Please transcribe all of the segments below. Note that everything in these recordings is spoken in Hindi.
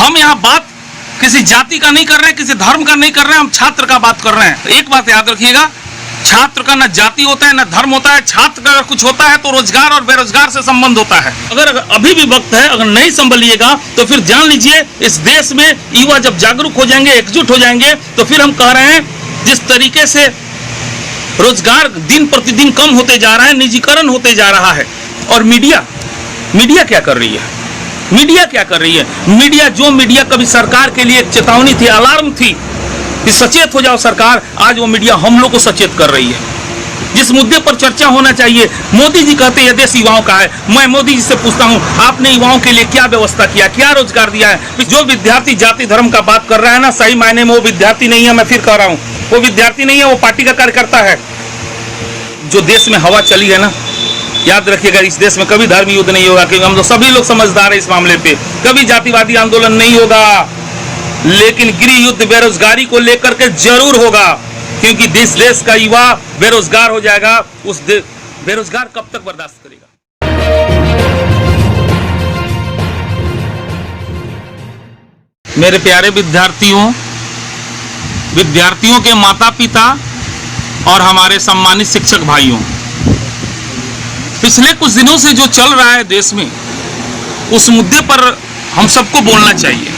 हम यहाँ बात किसी जाति का नहीं कर रहे हैं, किसी धर्म का नहीं कर रहे हैं, हम छात्र का बात कर रहे हैं। एक बात याद रखिएगा, छात्र का न जाति होता है न धर्म होता है। छात्र का अगर कुछ होता है तो रोजगार और बेरोजगार से संबंध होता है। अगर अभी भी वक्त है, अगर नहीं संभलिएगा तो फिर जान लीजिए इस देश में युवा जब जागरूक हो जाएंगे, एकजुट हो जाएंगे, तो फिर हम कह रहे हैं जिस तरीके से रोजगार दिन प्रतिदिन कम होते जा रहा है, निजीकरण होते जा रहा है। और मीडिया क्या कर रही है? मीडिया क्या कर रही है? मीडिया कभी सरकार के लिए एक चेतावनी थी, अलार्म थी कि सचेत हो जाओ सरकार, आज वो मीडिया हम लोग को सचेत कर रही है। जिस मुद्दे पर चर्चा होना चाहिए, मोदी जी कहते हैं देश युवाओं का है। मैं मोदी जी से पूछता हूं, आपने युवाओं के लिए क्या व्यवस्था किया, क्या रोजगार दिया है? जो विद्यार्थी जाति धर्म का बात कर रहा है ना, सही मायने में वो विद्यार्थी नहीं है। मैं फिर कह रहा हूं, वो विद्यार्थी नहीं है, वो पार्टी का कार्यकर्ता है। जो देश में हवा चली है ना, याद रखिएगा, इस देश में कभी धर्म युद्ध नहीं होगा, क्योंकि हम लोग सभी लोग समझदार हैं इस मामले पे। कभी जातिवादी आंदोलन नहीं होगा, लेकिन गृह युद्ध बेरोजगारी को लेकर के जरूर होगा, क्योंकि देश का युवा बेरोजगार हो जाएगा। उस बेरोजगार कब तक बर्दाश्त करेगा? मेरे प्यारे विद्यार्थियों के माता पिता और हमारे सम्मानित शिक्षक भाइयों, पिछले कुछ दिनों से जो चल रहा है देश में, उस मुद्दे पर हम सबको बोलना चाहिए।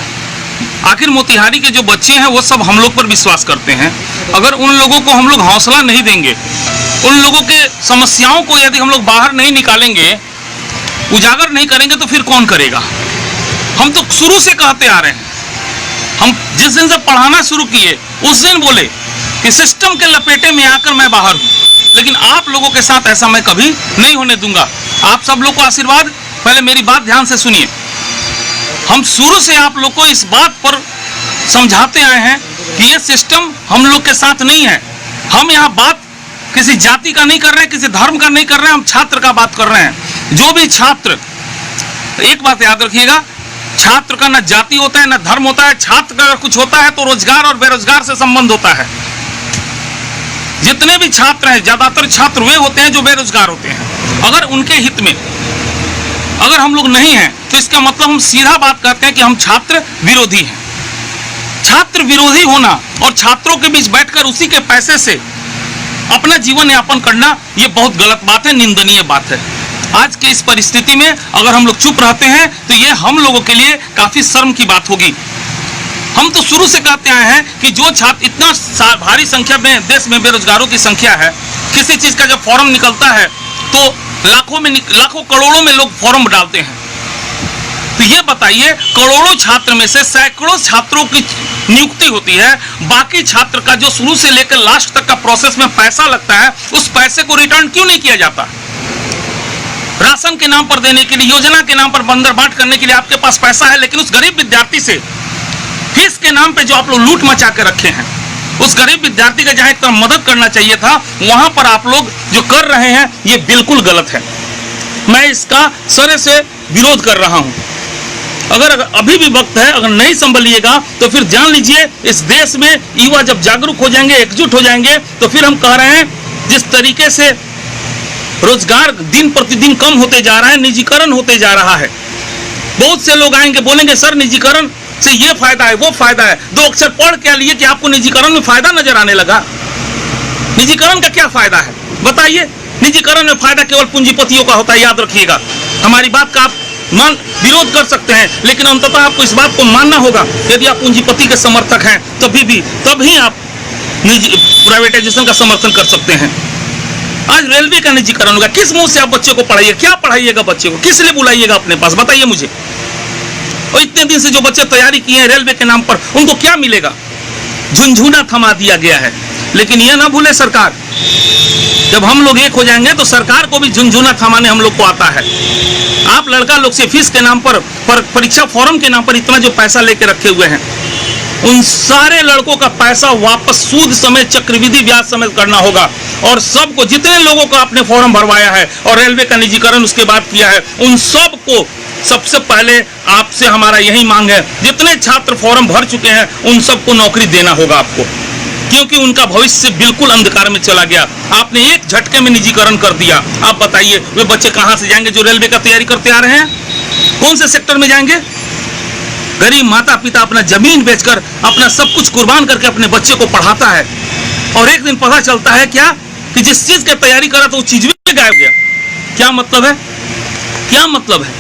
आखिर मोतिहारी के जो बच्चे हैं वो सब हम लोग पर विश्वास करते हैं। अगर उन लोगों को हम लोग हौसला नहीं देंगे, उन लोगों के समस्याओं को यदि हम लोग बाहर नहीं निकालेंगे, उजागर नहीं करेंगे, तो फिर कौन करेगा? हम तो शुरू से कहते आ रहे हैं, हम जिस दिन से पढ़ाना शुरू किए उस दिन बोले कि सिस्टम के लपेटे में आकर मैं बाहर हूं, लेकिन आप लोगों के साथ ऐसा मैं कभी नहीं होने दूंगा। आप सब लोग को आशीर्वाद। पहले मेरी बात ध्यान से सुनिए। हम शुरू से आप लोग को इस बात पर समझाते आए हैं कि ये सिस्टम हम लोग के साथ नहीं है। हम यहाँ बात किसी जाति का नहीं कर रहे हैं, किसी धर्म का नहीं कर रहे हैं, हम छात्र का बात कर रहे हैं। जो भी छात्र, एक बात याद रखिएगा, छात्र का न जाति होता है न धर्म होता है। छात्र का अगर कुछ होता है तो रोजगार और बेरोजगार से संबंध होता है। जितने भी छात्र हैं, ज्यादातर छात्र वे होते हैं जो बेरोजगार होते हैं। अगर उनके हित में अगर हम लोग नहीं हैं, तो इसका मतलब हम सीधा बात करते हैं कि हम छात्र विरोधी हैं। छात्र विरोधी होना और छात्रों के बीच बैठकर उसी के पैसे से अपना जीवन यापन करना, ये बहुत गलत बात है, निंदनीय बात है। आज की इस परिस्थिति में अगर हम लोग चुप रहते हैं तो ये हम लोगों के लिए काफी शर्म की बात होगी। हम तो शुरू से कहते आए हैं कि जो छात्र, इतना भारी संख्या में देश में बेरोजगारों की संख्या है, किसी चीज का जब फॉर्म निकलता है तो लाखों करोड़ों में लोग फॉर्म डालते हैं। तो ये बताइए, करोड़ों छात्र में से सैकड़ों छात्रों की नियुक्ति होती है, बाकी छात्र का जो शुरू से लेकर लास्ट तक का प्रोसेस में पैसा लगता है, उस पैसे को रिटर्न क्यों नहीं किया जाता? राशन के नाम पर देने के लिए, योजना के नाम पर बंदर बांट करने के लिए आपके पास पैसा है, लेकिन उस गरीब विद्यार्थी से फीस के नाम पे जो आप लोग लूट मचा के रखे हैं, उस गरीब विद्यार्थी का जहां एक तरफ मदद करना चाहिए था, वहां पर आप लोग जो कर रहे हैं ये बिल्कुल गलत है। मैं इसका सरे से विरोध कर रहा हूं। अगर अभी भी वक्त है, अगर नहीं संभलिएगा तो फिर जान लीजिए इस देश में युवा जब जागरूक हो जाएंगे, एकजुट हो जाएंगे, तो फिर हम कह रहे हैं जिस तरीके से रोजगार दिन प्रतिदिन कम होते जा रहा है, निजीकरण होते जा रहा है। बहुत से लोग आएंगे, बोलेंगे सर निजीकरण से ये फायदा है, वो फायदा है। 2 अक्षर पढ़ क्या लिए कि आपको निजीकरण में फायदा नजर आने लगा? निजीकरण का क्या फायदा है बताइए? निजीकरण में फायदा केवल पूंजीपतियों का होता है, याद रखिएगा। हमारी बात का आप विरोध कर सकते हैं, लेकिन अंततः आपको इस बात को मानना होगा। यदि आप पूंजीपति के समर्थक हैं तभी आप प्राइवेटाइजेशन का समर्थन कर सकते हैं। आज रेलवे का निजीकरण होगा, किस मुंह से आप बच्चे को पढ़ाइए? क्या पढ़ाइएगा बच्चे को? किस लिए बुलाइएगा अपने पास, बताइए मुझे। और इतने दिन से जो बच्चे तैयारी किए हैं रेलवे के नाम पर, उनको क्या मिलेगा? झुनझुना थमा दिया गया है। लेकिन यह ना भूले सरकार, जब हम लोग एक हो जाएंगे तो सरकार को भी झुनझुना थमाने हम लोग को आता है। आप लड़का लोग से फीस के नाम पर, परीक्षा फॉर्म के नाम पर इतना जो पैसा लेके रखे हुए हैं, उन सारे लड़कों का पैसा वापस सूद समेत, चक्रवृद्धि ब्याज समेत करना होगा। और सबको, जितने लोगों को आपने फॉर्म भरवाया है और रेलवे का निजीकरण उसके बाद किया है, उन सबको सबसे पहले आपसे हमारा यही मांग है, जितने छात्र फॉर्म भर चुके हैं उन सबको नौकरी देना होगा आपको, क्योंकि उनका भविष्य बिल्कुल अंधकार में चला गया। आपने एक झटके में निजीकरण कर दिया। आप बताइए वे बच्चे कहां से जाएंगे जो रेलवे का तैयारी करते आ रहे हैं? कौन से सेक्टर में जाएंगे? गरीब माता पिता अपना जमीन बेचकर, अपना सब कुछ कुर्बान करके अपने बच्चे को पढ़ाता है, और एक दिन पता चलता है क्या कि जिस चीज की तैयारी करा था वो चीज भी गायब गया। क्या मतलब है? क्या मतलब है?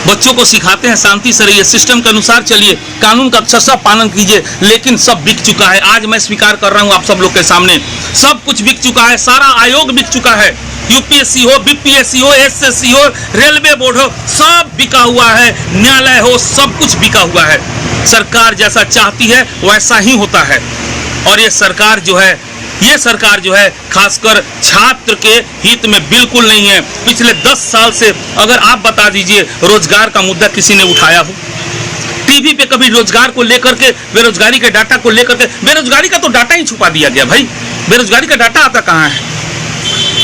बच्चों को सिखाते हैं शांति से रहिए, सिस्टम के अनुसार चलिए, कानून का अक्षरशः पालन कीजिए, लेकिन सब बिक चुका है। आज मैं स्वीकार कर रहा हूं आप सब लोग के सामने, सब कुछ बिक चुका है। सारा आयोग बिक चुका है, यूपीएससी हो, बीपीएससी हो, एसएससी हो, रेलवे बोर्ड हो, सब बिका हुआ है। न्यायालय हो, सब कुछ बिका हुआ है। सरकार जैसा चाहती है वैसा ही होता है। और ये सरकार जो है खासकर छात्र के हित में बिल्कुल नहीं है। पिछले 10 साल से अगर आप बता दीजिए रोजगार का मुद्दा किसी ने उठाया हो, टीवी पे कभी रोजगार को लेकर के, बेरोजगारी के डाटा को लेकर के, बेरोजगारी का तो डाटा ही छुपा दिया गया भाई। बेरोजगारी का डाटा आता कहाँ है?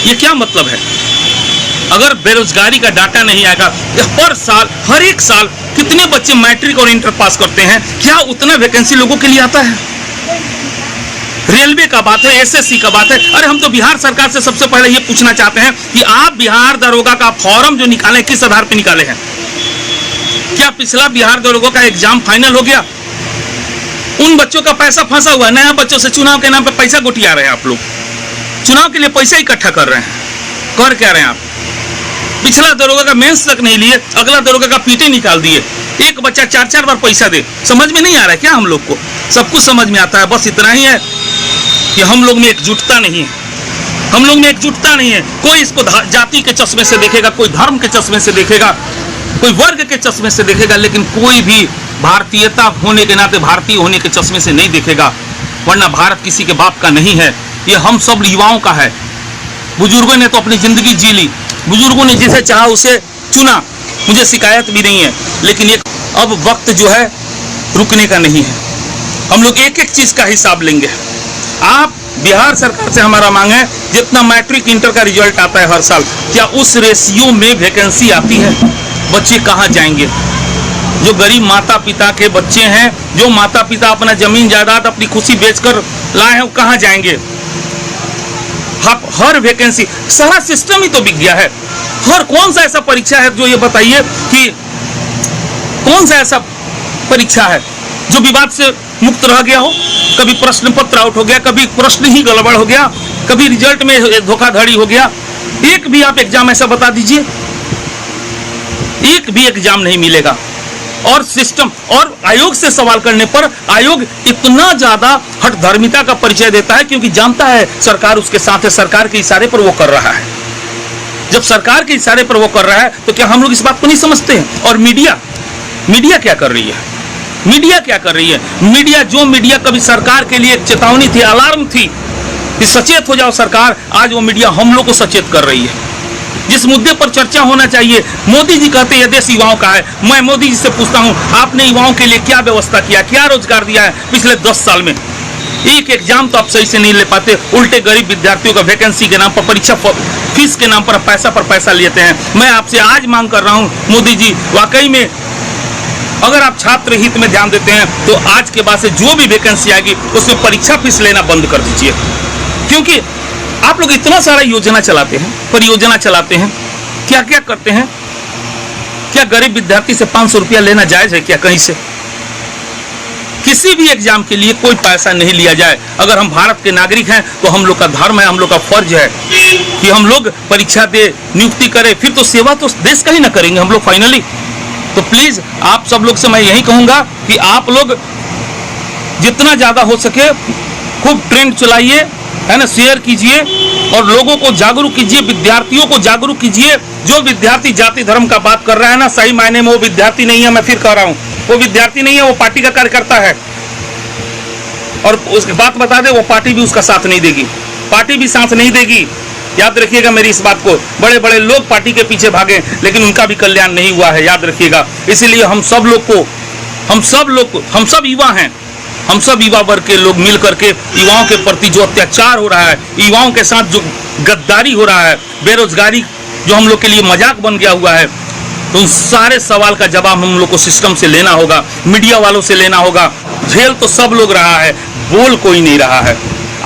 ये क्या मतलब है? अगर बेरोजगारी का डाटा नहीं आएगा, हर साल, हर एक साल कितने बच्चे मैट्रिक और इंटर पास करते हैं? क्या उतना वैकेंसी लोगों के लिए आता है? रेलवे का बात है, एसएससी का बात है। अरे हम तो बिहार सरकार से सबसे पहले ये पूछना चाहते हैं कि आप बिहार दरोगा का फॉर्म जो निकाले किस आधार पर निकाले हैं? क्या पिछला बिहार दरोगा का एग्जाम फाइनल हो गया? उन बच्चों का पैसा फंसा हुआ है। नया बच्चों से चुनाव के नाम पे पैसा गोटिया रहे हैं आप लोग, चुनाव के लिए पैसा इकट्ठा कर रहे हैं। कर क्या रहे हैं आप? पिछला दरोगा का मेंस तक नहीं लिए, अगला दरोगा का पीटी निकाल दिए। एक बच्चा 4-4 बार पैसा दे। समझ में नहीं आ रहा है क्या? हम लोग को सब कुछ समझ में आता है। बस इतना ही है कि हम लोग में एकजुटता नहीं है। हम लोग में एकजुटता नहीं है। कोई इसको जाति के चश्मे से देखेगा, कोई धर्म के चश्मे से देखेगा, कोई वर्ग के चश्मे से देखेगा, लेकिन कोई भी भारतीयता होने के नाते, भारतीय होने के चश्मे से नहीं देखेगा। वरना भारत किसी के बाप का नहीं है, ये हम सब युवाओं का है। बुजुर्गों ने तो अपनी जिंदगी जी ली, बुजुर्गों ने जिसे चाहा उसे चुना, मुझे शिकायत भी नहीं है। लेकिन ये अब वक्त जो है रुकने का नहीं है। हम लोग एक एक चीज का हिसाब लेंगे। आप बिहार सरकार से हमारा मांग है, जितना मैट्रिक इंटर का रिजल्ट आता है हर साल, क्या उस रेशियो में वैकेंसी आती है? बच्चे कहाँ जाएंगे? जो गरीब माता पिता के बच्चे हैं, जो माता पिता अपना जमीन जायदाद अपनी खुशी बेचकर लाए हैं, वो कहाँ जाएंगे? हर वैकेंसी, सारा सिस्टम ही तो बिक गया है। हर कौन सा ऐसा परीक्षा है जो ये बताइए कि कौन सा ऐसा परीक्षा है जो विवाद से मुक्त रह गया हो? कभी प्रश्न पत्र आउट हो गया, कभी प्रश्न ही गड़बड़ हो गया, कभी रिजल्ट में धोखाधड़ी हो गया। एक भी आप एग्जाम ऐसा बता दीजिए, एक भी एग्जाम नहीं मिलेगा। और सिस्टम और आयोग से सवाल करने पर आयोग इतना ज्यादा हठधर्मिता का परिचय देता है, क्योंकि जानता है सरकार उसके साथ है, सरकार के इशारे पर वो कर रहा है। जब सरकार के इशारे पर वो कर रहा है तो क्या हम लोग इस बात को नहीं समझते हैं? और मीडिया क्या कर रही है? मीडिया क्या कर रही है? मीडिया कभी सरकार के लिए एक चेतावनी थी, अलार्म थी कि सचेत हो जाओ सरकार, आज वो मीडिया हम लोग को सचेत कर रही है। जिस मुद्दे पर चर्चा होना चाहिए, मोदी जी कहते हैं देश युवाओं का है। मैं मोदी जी से पूछता हूं, आपने युवाओं के लिए क्या व्यवस्था किया, क्या रोजगार दिया है पिछले 10 साल में? एक एग्जाम तो आप सही से नहीं ले पाते, उल्टे गरीब विद्यार्थियों का वैकेंसी के नाम पर, परीक्षा फीस के नाम पर पैसा लेते हैं। मैं आपसे आज मांग कर रहा हूं मोदी जी, वाकई में अगर आप छात्र हित में ध्यान देते हैं तो आज के बाद से जो भी वैकेंसी आएगी उसमें परीक्षा फीस लेना बंद कर दीजिए। क्योंकि आप लोग इतना सारा योजना चलाते हैं, परियोजना चलाते हैं, क्या क्या करते हैं? क्या गरीब विद्यार्थी से 500 रुपया लेना जायज है क्या कहीं से? किसी भी एग्जाम के लिए कोई पैसा नहीं लिया जाए। अगर हम भारत के नागरिक हैं तो हम लोग का धर्म है, हम लोग का फर्ज है कि हम लोग परीक्षा दे, नियुक्ति करें, फिर तो सेवा तो देश का ही ना करेंगे हम लोग फाइनली। तो प्लीज आप सब लोग से मैं यही कहूंगा कि आप लोग जितना ज्यादा हो सके खूब ट्रेंड चलाइए, है ना, शेयर कीजिए और लोगों को जागरूक कीजिए, विद्यार्थियों को जागरूक कीजिए। जो विद्यार्थी जाति धर्म का बात कर रहा है ना, सही मायने में वो विद्यार्थी नहीं है। मैं फिर कह रहा हूं, वो विद्यार्थी नहीं है, वो पार्टी का कार्यकर्ता है। और उसकी बात बता दे, वो पार्टी भी उसका साथ नहीं देगी, पार्टी भी साथ नहीं देगी। याद रखिएगा मेरी इस बात को। बड़े बड़े लोग पार्टी के पीछे भागे लेकिन उनका भी कल्याण नहीं हुआ है, याद रखिएगा। इसीलिए हम सब युवा हैं, हम सब युवा वर्ग के लोग मिल करके युवाओं के प्रति जो अत्याचार हो रहा है, युवाओं के साथ जो गद्दारी हो रहा है, बेरोजगारी जो हम लोग के लिए मजाक बन गया हुआ है, तो उन सारे सवाल का जवाब हम लोग को सिस्टम से लेना होगा, मीडिया वालों से लेना होगा। झेल तो सब लोग रहा है, बोल कोई नहीं रहा है।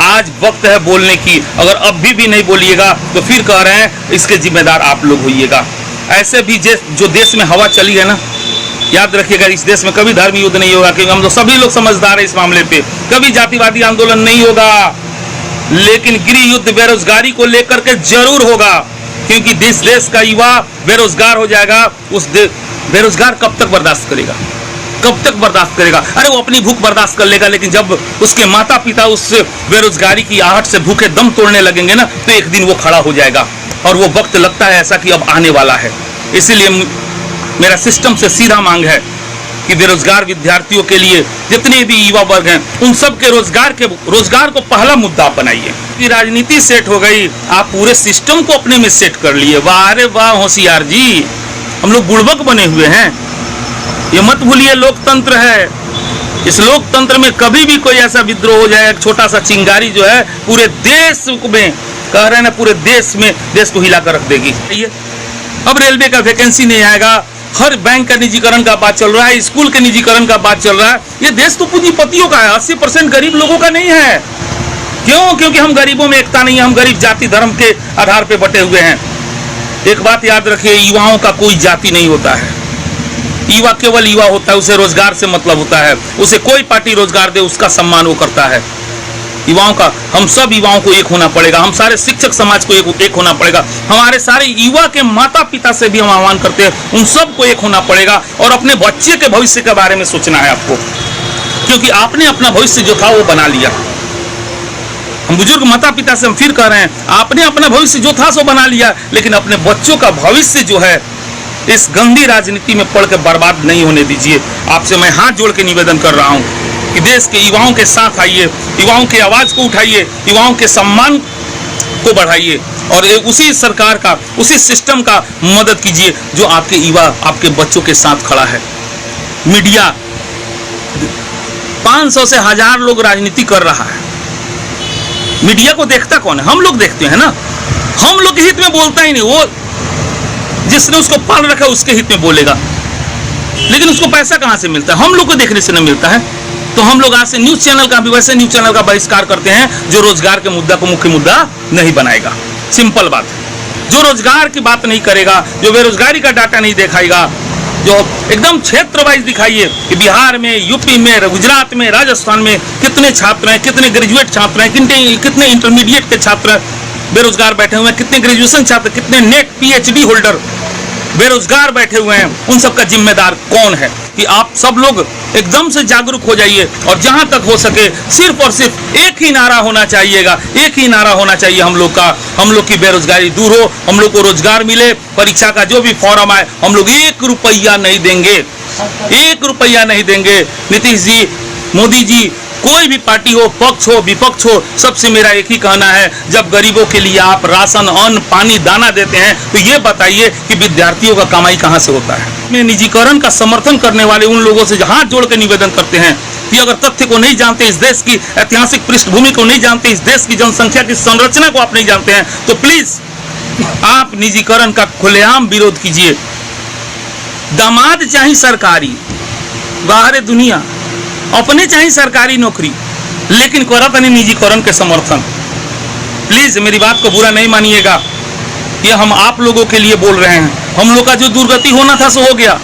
आज वक्त है बोलने की। अगर अब भी नहीं बोलिएगा तो फिर कह रहे हैं इसके जिम्मेदार आप लोग होइएगा। ऐसे भी जो देश में हवा चली है ना, याद रखिएगा, इस देश में कभी धर्म युद्ध नहीं होगा, क्योंकि हम लोग सभी लोग समझदार हैं इस मामले पे। कभी जातिवादी आंदोलन नहीं होगा, लेकिन गृह युद्ध बेरोजगारी को लेकर के जरूर होगा, क्योंकि देश का युवा बेरोजगार हो जाएगा। उस बेरोजगार कब तक बर्दाश्त करेगा, कब तक बर्दाश्त करेगा? अरे वो अपनी भूख बर्दाश्त कर लेगा, लेकिन जब उसके माता पिता उस बेरोजगारी की आहट से भूखे दम तोड़ने लगेंगे ना, तो एक दिन वो खड़ा हो जाएगा। और वो वक्त लगता है ऐसा कि अब आने वाला है। इसीलिए मेरा सिस्टम से सीधा मांग है कि बेरोजगार विद्यार्थियों के लिए जितने भी युवा वर्ग हैं, उन सब के रोजगार को पहला मुद्दा बनाइए। कि राजनीति सेट हो गई, आप पूरे सिस्टम को अपने में सेट कर लिए। वाह रे वाह होशियार जी, हम लोग बुड़बक बने हुए हैं। ये मत भूलिए लोकतंत्र है। इस लोकतंत्र में कभी भी कोई ऐसा विद्रोह हो जाए, एक छोटा सा चिंगारी जो है पूरे देश में, कह रहे हैं ना, पूरे देश में देश को हिलाकर रख देगी। अब रेलवे का वैकेंसी नहीं आएगा, हर बैंक का निजीकरण का बात चल रहा है, स्कूल के निजीकरण का बात चल रहा है। ये देश तो पूंजीपतियों का है, 80% गरीब लोगों का नहीं है। क्यों? क्योंकि हम गरीबों में एकता नहीं है, हम गरीब जाति धर्म के आधार पर बटे हुए हैं। एक बात याद रखिए, युवाओं का कोई जाति नहीं होता है। युवा केवल युवा होता है, उसे रोजगार से मतलब होता है। उसे कोई पार्टी रोजगार दे, उसका सम्मान वो करता है। युवाओं का, हम सब युवाओं को एक होना पड़ेगा, हम सारे शिक्षक समाज को एक होना पड़ेगा, हमारे सारे युवा के माता पिता से भी हम आह्वान करते हैं, उन सबको एक होना पड़ेगा। और अपने बच्चे के भविष्य के बारे में सोचना है आपको, क्योंकि आपने अपना भविष्य जो था वो बना लिया। हम बुजुर्ग माता पिता से हम फिर कह रहे हैं, आपने अपना भविष्य जो था सो बना लिया, लेकिन अपने बच्चों का भविष्य जो है इस गंदी राजनीति में पड़ के बर्बाद नहीं होने दीजिए। आपसे मैं हाथ जोड़ के निवेदन कर रहा हूं कि देश के युवाओं के साथ आइए, युवाओं की आवाज को उठाइए, युवाओं के सम्मान को बढ़ाइए और उसी सरकार का, उसी सिस्टम का मदद कीजिए जो आपके युवा, आपके बच्चों के साथ खड़ा है। मीडिया 500 से 1000 लोग राजनीति कर रहा है, मीडिया को देखता कौन है? हम लोग देखते हैं ना। हम लोग के हित में बोलता ही नहीं, वो जिसने उसको पाल रखा है उसके हित में बोलेगा, लेकिन उसको पैसा कहां से मिलता है? हम लोग को देखने से नहीं मिलता है। तो हम लोग आज से न्यूज चैनल का भी, वैसे न्यूज चैनल का बहिष्कार करते हैं जो रोजगार के मुद्दा को मुख्य मुद्दा नहीं बनाएगा। सिंपल बात है, जो रोजगार की बात नहीं करेगा, जो बेरोजगारी का डाटा नहीं दिखाएगा, जो एकदम क्षेत्र वाइज दिखाइए कि बिहार में, यूपी में, गुजरात में, राजस्थान में कितने छात्र हैं, कितने ग्रेजुएट छात्र हैं, कितने इंटरमीडिएट के छात्र बेरोजगार बैठे हुए हैं, कितने ग्रेजुएशन छात्र, कितने नेट पीएचडी होल्डर बेरोजगार बैठे हुए हैं। उन सबका जिम्मेदार कौन है? कि आप सब लोग एकदम से जागरूक हो जाइए और जहां तक हो सके सिर्फ और सिर्फ एक ही नारा होना चाहिएगा, एक ही नारा होना चाहिए हम लोग का, हम लोग की बेरोजगारी दूर हो, हम लोग को रोजगार मिले। परीक्षा का जो भी फॉर्म आए, हम लोग 1 रुपया नहीं देंगे, 1 रुपया नहीं देंगे। नीतीश जी, मोदी जी, कोई भी पार्टी हो, पक्ष हो, विपक्ष हो, सबसे मेरा एक ही कहना है, जब गरीबों के लिए आप राशन, अन्न, पानी, दाना देते हैं तो ये बताइए कि विद्यार्थियों का कमाई कहां से होता है। में निजीकरण का समर्थन करने वाले उन लोगों से हाथ जोड़ के निवेदन करते हैं कि अगर तथ्य को नहीं जानते, इस देश की ऐतिहासिक पृष्ठभूमि को नहीं जानते, इस देश की जनसंख्या की संरचना को आप नहीं जानते हैं, तो प्लीज आप निजीकरण का खुलेआम विरोध कीजिए। दामाद चाहे सरकारी, बाहर दुनिया, अपने चाहे सरकारी नौकरी, लेकिन करत नहीं निजीकरण के समर्थन। प्लीज मेरी बात को बुरा नहीं मानिएगा, ये हम आप लोगों के लिए बोल रहे हैं। हम लोग का जो दुर्गति होना था सो हो गया,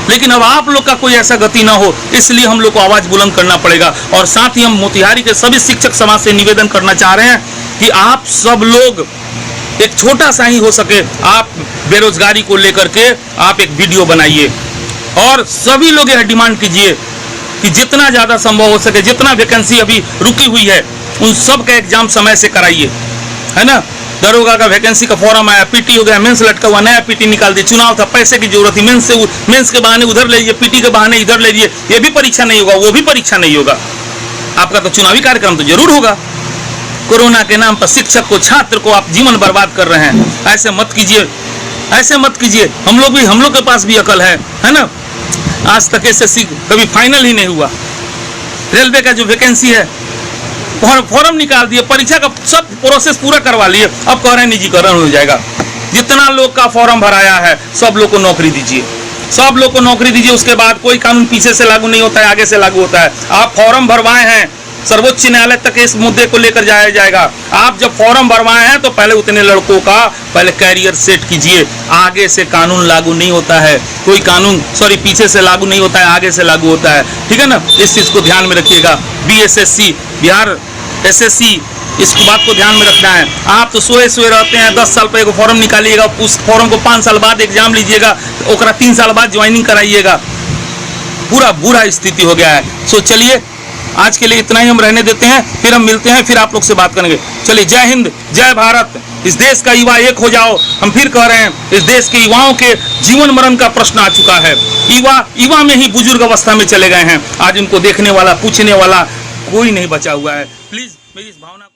लेकिन अब आप लोग का कोई ऐसा गति ना हो, इसलिए हम लोग को आवाज बुलंद करना पड़ेगा। और साथ ही हम मोतिहारी के सभी शिक्षक समाज से निवेदन करना चाह रहे हैं कि आप सब लोग एक छोटा सा ही हो सके, आप बेरोजगारी को लेकर के आप एक वीडियो बनाइए और सभी लोग यह डिमांड कीजिए कि जितना ज्यादा संभव हो सके, जितना वैकेंसी अभी रुकी हुई है उन सब का एग्जाम समय से कराइए, है ना। दरोगा का वैकेंसी का फॉर्म आया, पीटी हो गया, मेंस लटका हुआ, नया पीटी निकाल दिए। चुनाव था, पैसे की जरूरत थी, मेंस के बहाने उधर ले लीजिए, पीटी के बहाने इधर ले लीजिए। ये भी परीक्षा नहीं होगा, वो भी परीक्षा नहीं होगा, आपका तो चुनावी कार्यक्रम तो जरूर होगा। कोरोना के नाम पर शिक्षक को, छात्र को आप जीवन बर्बाद कर रहे हैं। ऐसे मत कीजिए, ऐसे मत कीजिए। हम लोग के पास भी अकल है ना। आज तक एसएससी कभी फाइनल ही नहीं हुआ। रेलवे का जो वैकेंसी है, फॉर्म निकाल दिए, परीक्षा का सब प्रोसेस पूरा करवा लिए, अब कह रहे हैं निजीकरण हो जाएगा। जितना लोग का फॉर्म भराया है सब लोग को नौकरी दीजिए, सब लोग को नौकरी दीजिए। उसके बाद कोई कानून पीछे से लागू नहीं होता है, आगे से लागू होता है। आप फॉर्म भरवाए हैं, सर्वोच्च न्यायालय तक इस मुद्दे को लेकर जाया जाएगा। आप जब फॉर्म भरवाए हैं तो पहले उतने लड़कों का पहले कैरियर सेट कीजिए। आगे से कानून लागू नहीं होता है, कोई कानून पीछे से लागू नहीं होता है, आगे से लागू होता है, ठीक है ना। इस चीज को ध्यान में रखिएगा। BSSC बिहार SSC, इस बात को ध्यान में रखना है। आप तो सोए रहते हैं, 10 साल पर एक फॉर्म निकालिएगा, उस फॉर्म को 5 साल बाद एग्जाम लीजिएगा, ओकरा 3 साल बाद ज्वाइनिंग कराइएगा। पूरा बुरा स्थिति हो गया है। सो चलिए आज के लिए इतना ही हम रहने देते हैं, फिर हम मिलते हैं, फिर आप लोग से बात करेंगे। चलिए, जय हिंद, जय भारत। इस देश का युवा एक हो जाओ। हम फिर कह रहे हैं, इस देश के युवाओं के जीवन मरण का प्रश्न आ चुका है। युवा में ही बुजुर्ग अवस्था में चले गए हैं। आज उनको देखने वाला, पूछने वाला कोई नहीं बचा हुआ है। प्लीज मेरी इस भावना